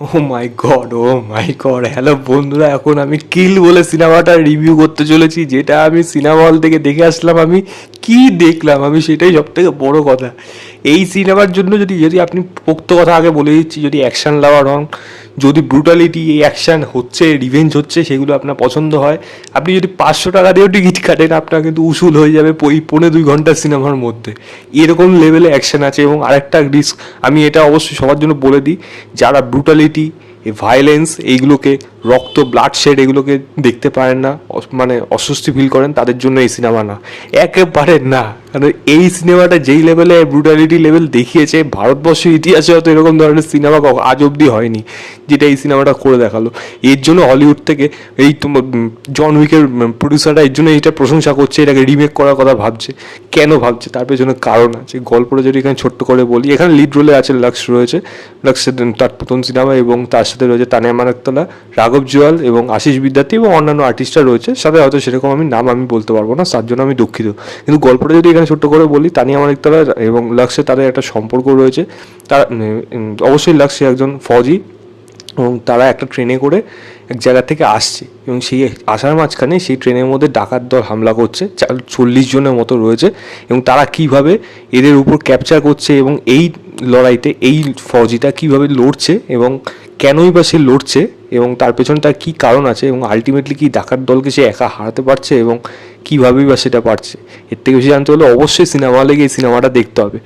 ও মাই god, ও মাই god, hello বন্ধুরা, এখন আমি কিল বলে সিনেমাটা রিভিউ করতে চলেছি, যেটা আমি সিনেমা হল থেকে দেখে আসলাম। আমি কি দেখলাম, আমি সেটাই সব থেকে বড় কথা। এই সিনেমার জন্য যদি যদি আপনি পোক্ত কথা আগে বলে দিচ্ছি, যদি অ্যাকশন লাভার হন, যদি ব্রুটালিটি, এই অ্যাকশন হচ্ছে, রিভেঞ্জ হচ্ছে, সেগুলো আপনার পছন্দ হয়, আপনি যদি 500 টাকা দিয়েও টিকিট কাটেন, আপনার কিন্তু উসুল হয়ে যাবে ওই 1.5-2 ঘন্টার সিনেমার মধ্যে। এরকম লেভেলে অ্যাকশন আছে। এবং আরেকটা রিস্ক, আমি এটা অবশ্যই সবার জন্য বলে দিই, যারা ব্রুটালিটি, এই ভায়োলেন্স, এইগুলোকে, রক্ত, ব্লাড শেড, এগুলোকে দেখতে পারেন না, মানে অস্বস্তি ফিল করেন, তাদের জন্য এই সিনেমা না, একেবারে না। কারণ এই সিনেমাটা যেই লেভেলে ব্রুটালিটি লেভেল দেখিয়েছে, ভারতবর্ষের ইতিহাসে হয়তো এরকম ধরনের সিনেমা আজ অবধি হয়নি, যেটা এই সিনেমাটা করে দেখালো। এর জন্য হলিউড থেকে এই তোমার জন উইকের প্রডিউসাররা এর জন্য এইটা প্রশংসা করছে, এটাকে রিমেক করার কথা ভাবছে। কেন ভাবছে, তার পেছনে কারণ আছে। গল্পটা যদি এখানে ছোট্ট করে বলি, এখানে লিড রোলে আছে লক্স রয়েছে, লক্সের তার প্রথম সিনেমা, এবং তার সাথে রয়েছে তানিয়া মানিকতলা, রাঘব জুয়াল এবং আশিস বিদ্যার্থী এবং অন্যান্য আর্টিস্টরা রয়েছে সাথে। হয়তো সেরকম নাম আমি বলতে পারবো না, তার জন্য আমি দুঃখিত। কিন্তু গল্পটা যদি এখানে ছোট্ট করে বলি, তানিয়া মানিকতলা এবং লক্সে তাদের একটা সম্পর্ক রয়েছে। তার অবশ্যই লক্সে একজন ফৌজি, এবং তারা একটা ট্রেনে করে এক জায়গা থেকে আসছে, এবং সেই আসার মাঝখানে সেই ট্রেনের মধ্যে ডাকাত দল হামলা করছে, 40 জনের মতো রয়েছে, এবং তারা কিভাবে এদের উপর ক্যাপচার করছে, এবং এই লড়াইতে এই ফৌজিটা কিভাবে লড়ছে, এবং কেনই বা সে লড়ছে, এবং তার পেছনে তার কী কারণ আছে, এবং আলটিমেটলি কি ডাকাত দলকে সে একা হারাতে পারছে, এবং কীভাবেই বা সেটা পারছে। এর থেকে বেশি জানতে হলে অবশ্যই সিনেমা হলে গিয়ে এই সিনেমাটা দেখতে হবে।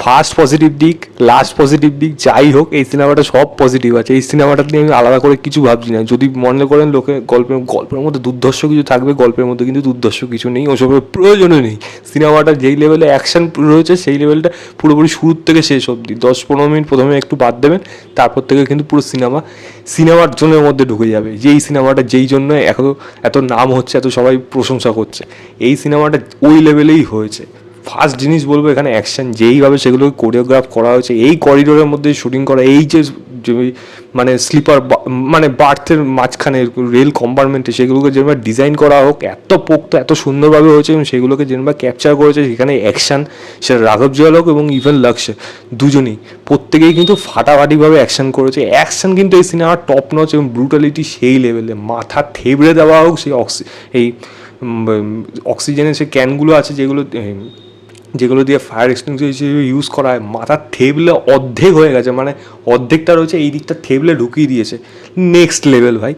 ফার্স্ট পজিটিভ দিক, লাস্ট পজিটিভ দিক, যাই হোক, এই সিনেমাটা সব পজিটিভ আছে। এই সিনেমাটা নিয়ে আমি আলাদা করে কিছু ভাবছি না। যদি মনে করেন লোকে গল্পের মধ্যে দুর্ধর্ষ কিছু থাকবে, গল্পের মধ্যে কিন্তু দুর্ধর্ষ কিছু নেই, ওসবের প্রয়োজনও নেই। সিনেমাটা যেই লেভেলে অ্যাকশন রয়েছে, সেই লেভেলটা পুরোপুরি শুরুর থেকে শেষ অবধি 10-15 মিনিট প্রথমে একটু বাদ দেবেন, তারপর থেকে কিন্তু পুরো সিনেমার জনের মধ্যে ঢুকে যাবে, যে এই সিনেমাটা যেই জন্য এত এত নাম হচ্ছে, এত সবাই প্রশংসা করছে। এই সিনেমাটা ওই লেভেলেই হয়েছে। ফার্স্ট জিনিস বলবো, এখানে অ্যাকশন যেইভাবে সেগুলোকে কোরিওগ্রাফ করা হয়েছে, এই করিডোরের মধ্যে শুটিং করা, এই যে মানে স্লিপার, মানে বার্থের মাঝখানে রেল কম্পার্টমেন্টে সেগুলোকে যেভাবে ডিজাইন করা হোক, এত পোক্ত, এত সুন্দরভাবে হয়েছে, এবং সেগুলোকে যেভাবে ক্যাপচার করেছে, সেখানে অ্যাকশন, সেটা রাঘব জুয়াল হোক এবং ইভেন লক্ষ্য, দুজনেই প্রত্যেকেই কিন্তু ফাটাফাটিভাবে অ্যাকশন করেছে। অ্যাকশন কিন্তু এই সিনেমার টপ নচ, এবং ব্রুটালিটি সেই লেভেলে, মাথা থেবড়ে দেওয়া হোক, সেই এই অক্সিজেনের যে ক্যানগুলো আছে, যেগুলো দিয়ে ফায়ার এক্সটিংগুইশার হিসেবে ইউজ করা হয়, মাথার থেবলে অর্ধেক হয়ে গেছে, মানে অর্ধেকটা রয়েছে, এই দিকটা থেবলে ঢুকিয়ে দিয়েছে। নেক্সট লেভেল ভাই,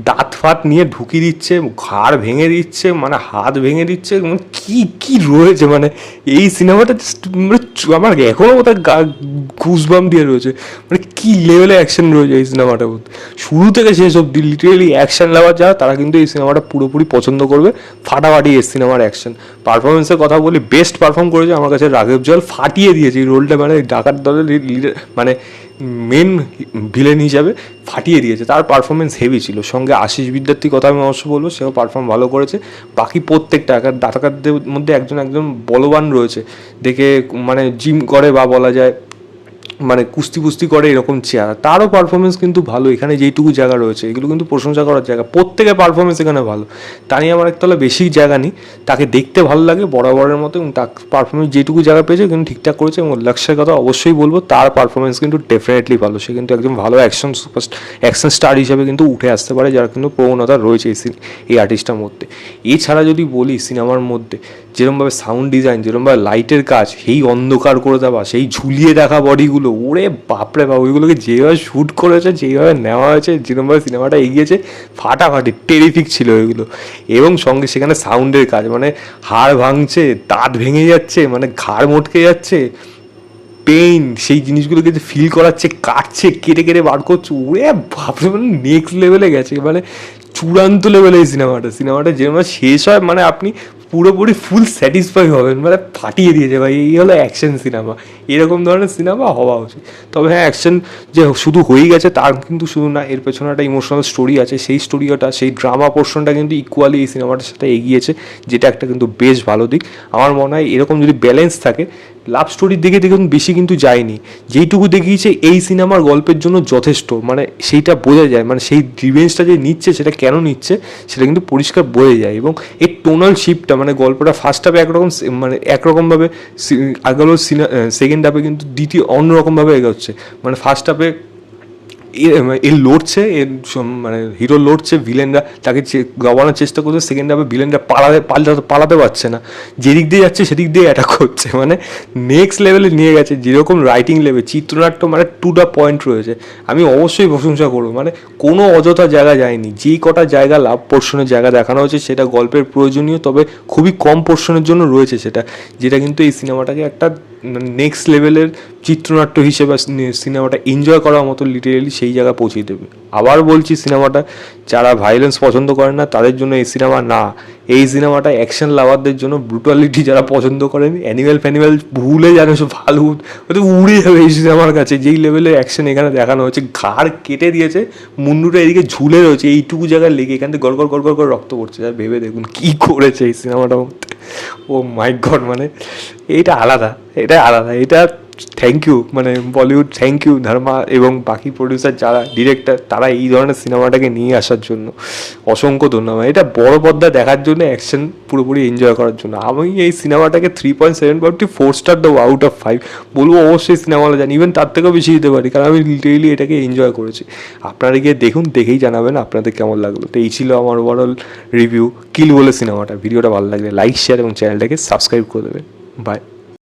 দাঁত ফাত নিয়ে ঢুকিয়ে দিচ্ছে, ঘাড় ভেঙে দিচ্ছে, মানে হাত ভেঙে দিচ্ছে, মানে কী কী রয়েছে, মানে এই সিনেমাটা মানে আমার এখনও ওটা গুজবাম দিয়ে রয়েছে, মানে কী লেভেলে অ্যাকশন রয়েছে এই সিনেমাটার মধ্যে। শুরু থেকে শেষ অব্দি লিটারেলি অ্যাকশন লাভার যারা, তারা কিন্তু এই সিনেমাটা পুরোপুরি পছন্দ করবে। ফাটাফাটি এই সিনেমার অ্যাকশন। পারফরমেন্সের কথা বলি, বেস্ট পারফর্ম করেছে আমার কাছে রাঘব জুয়াল, ফাটিয়ে দিয়েছে এই রোলটা, মানে ডাকাত দলের লিডার, মানে মেন ভিলেন হিসাবে ফাটিয়ে দিয়েছে। তার পারফরমেন্স হেভি ছিল। সঙ্গে আশিস বিদ্যার্থীর কথা আমি অবশ্য বলবো, সেও পারফর্ম ভালো করেছে। বাকি প্রত্যেকটা ডাকাতদের মধ্যে একজন একজন বলবান রয়েছে, দেখে মানে জিম করে, বা বলা যায় মানে কুস্তি করে, এরকম চেহারা, তারও পারফরমেন্স কিন্তু ভালো। এখানে যেইটুকু জায়গা রয়েছে, এগুলো কিন্তু প্রশংসা করার জায়গা, প্রত্যেকের পারফরমেন্স এখানে ভালো। তানিয়া মানিকতলা বেশি জায়গা নেই, তাকে দেখতে ভালো লাগে বরাবরের মতো, এবং তার পারফরমেন্স যেটুকু জায়গা পেয়েছে কিন্তু ঠিকঠাক করেছে। এবং লক্ষ্যের কথা অবশ্যই বলবো, তার পারফরমেন্স কিন্তু ডেফিনেটলি ভালো। সে কিন্তু একজন ভালো অ্যাকশন স্টার হিসাবে কিন্তু উঠে আসতে পারে, যার কিন্তু প্রবণতা রয়েছে এই আর্টিস্টটার মধ্যে। এছাড়া যদি বলি, সিনেমার মধ্যে যেরকমভাবে সাউন্ড ডিজাইন, যেরকমভাবে লাইটের কাজ, সেই অন্ধকার করে দেওয়া, সেই ঝুলিয়ে দেখা বডিগুলো, ওরে বাপরে বাপ, ওইগুলোকে যেভাবে শ্যুট করেছে, যেভাবে নেওয়া হয়েছে, যেরকমভাবে সিনেমাটা এগিয়েছে, ফাটাফাটি টেরিফিক ছিল এগুলো। এবং সঙ্গে সেখানে সাউন্ডের কাজ, মানে হাড় ভাঙছে, দাঁত ভেঙে যাচ্ছে, মানে ঘাড় মটকে যাচ্ছে, পেইন, সেই জিনিসগুলোকে যে ফিল করাচ্ছে, কাটছে, কেটে কেটে বার করছে, ওরে বাপরে, মানে নেক্সট লেভেলে গেছে, মানে চূড়ান্ত লেভেলে এই সিনেমাটা যেরকম শেষ হয়, মানে আপনি পুরোপুরি ফুল স্যাটিসফাই হবেন, মানে ফাটিয়ে দিয়েছে ভাই, এই হলো অ্যাকশন সিনেমা। এরকম ধরনের সিনেমা হওয়া উচিত। তবে হ্যাঁ, অ্যাকশন যে শুধু হয়েই গেছে তার কিন্তু শুধু না, এর পেছনে একটা ইমোশনাল স্টোরি আছে, সেই স্টোরিটা, সেই ড্রামা পোর্শনটা কিন্তু ইকুয়ালি এই সিনেমাটার সাথে এগিয়েছে, যেটা একটা কিন্তু বেশ ভালো দিক। আমার মনে হয় এরকম যদি ব্যালেন্স থাকে, লাভ স্টোরির দিকে দেখুন বেশি কিন্তু যায়নি, যেইটুকু দেখিয়েছে এই সিনেমার গল্পের জন্য যথেষ্ট, মানে সেইটা বোঝা যায়, মানে সেই রিভেঞ্জটা যে নিচ্ছে, সেটা কেন নিচ্ছে সেটা কিন্তু পরিষ্কার বোঝা যায়। এবং এর টোনাল শিফটটা, মানে গল্পটা ফার্স্ট হাফে একরকম, মানে একরকমভাবে আগেও সেকেন্ড হাফে কিন্তু দ্বিতীয় অন্যরকমভাবে এগোচ্ছে। মানে ফার্স্ট হাফে এ লড়ছে, মানে হিরো লড়ছে, ভিলেনরা তাকে দবানোর চেষ্টা করছে, সেকেন্ড হাফে ভিলেনরা পালাতে পারছে না, যেদিক দিয়ে যাচ্ছে সেদিক দিয়ে অ্যাটাক করছে, মানে নেক্সট লেভেলে নিয়ে গেছে। যেরকম রাইটিং লেভেল, চিত্রনাট্য মানে টু দ্য পয়েন্ট রয়েছে, আমি অবশ্যই প্রশংসা করবো। মানে কোনো অযথা জায়গা যায়নি, যেই কটা জায়গা লাভ পোর্শনের জায়গা দেখানো হয়েছে সেটা গল্পের প্রয়োজনীয়, তবে খুবই কম পোর্শনের জন্য রয়েছে সেটা, যেটা কিন্তু এই সিনেমাটাকে একটা নেক্সট লেভেলের চিত্রনাট্য হিসেবে সিনেমাটা এনজয় করার মতো লিটারেলি সেই জায়গা পৌঁছে দেবে। আবার বলছি, সিনেমাটা যারা ভায়োলেন্স পছন্দ করেন না তাদের জন্য এই সিনেমা না, এই সিনেমাটা অ্যাকশন লাভারদের জন্য, ব্রুটালিটি যারা পছন্দ করেন, অ্যানিমেল ফ্যানিমেল ভুলে জানো সব ভালো উড়ে যাবে এই সিনেমার কাছে। যেই লেভেলের অ্যাকশন এখানে দেখানো হচ্ছে, ঘাড় কেটে দিয়েছে, মুন্ডুটা এদিকে ঝুলে রয়েছে এইটুকু জায়গায় লেগে, এখান থেকে গড় গড় করে রক্ত পড়ছে। আর ভেবে দেখুন কী করেছে এই সিনেমাটার মধ্যে। ও মাই গড, মানে এটা আলাদা, এটা থ্যাংক ইউ, মানে বলিউড থ্যাংক ইউ ধর্মা এবং বাকি প্রডিউসার যারা ডিরেক্টর, তারা এই ধরনের সিনেমাটাকে নিয়ে আসার জন্য অসংখ্য ধন্যবাদ। এটা বড় পর্দা দেখার জন্য, অ্যাকশন পুরোপুরি এনজয় করার জন্য। আমি এই সিনেমাটাকে 3.7 4 স্টার দেবো আউট অফ 5। বলবো অবশ্যই সিনেমা হলে যান, ইভেন তার থেকেও বেশি দিতে পারি, কারণ আমি লিটারেলি এটাকে এনজয় করেছি। আপনারা গিয়ে দেখুন, দেখেই জানাবেন আপনাদের কেমন লাগলো। তো এই ছিল আমার ওভারঅল রিভিউ কিল বলে সিনেমাটা। ভিডিওটা ভালো লাগলে লাইক, শেয়ার এবং চ্যানেলটাকে সাবস্ক্রাইব করে দেবেন। বাই।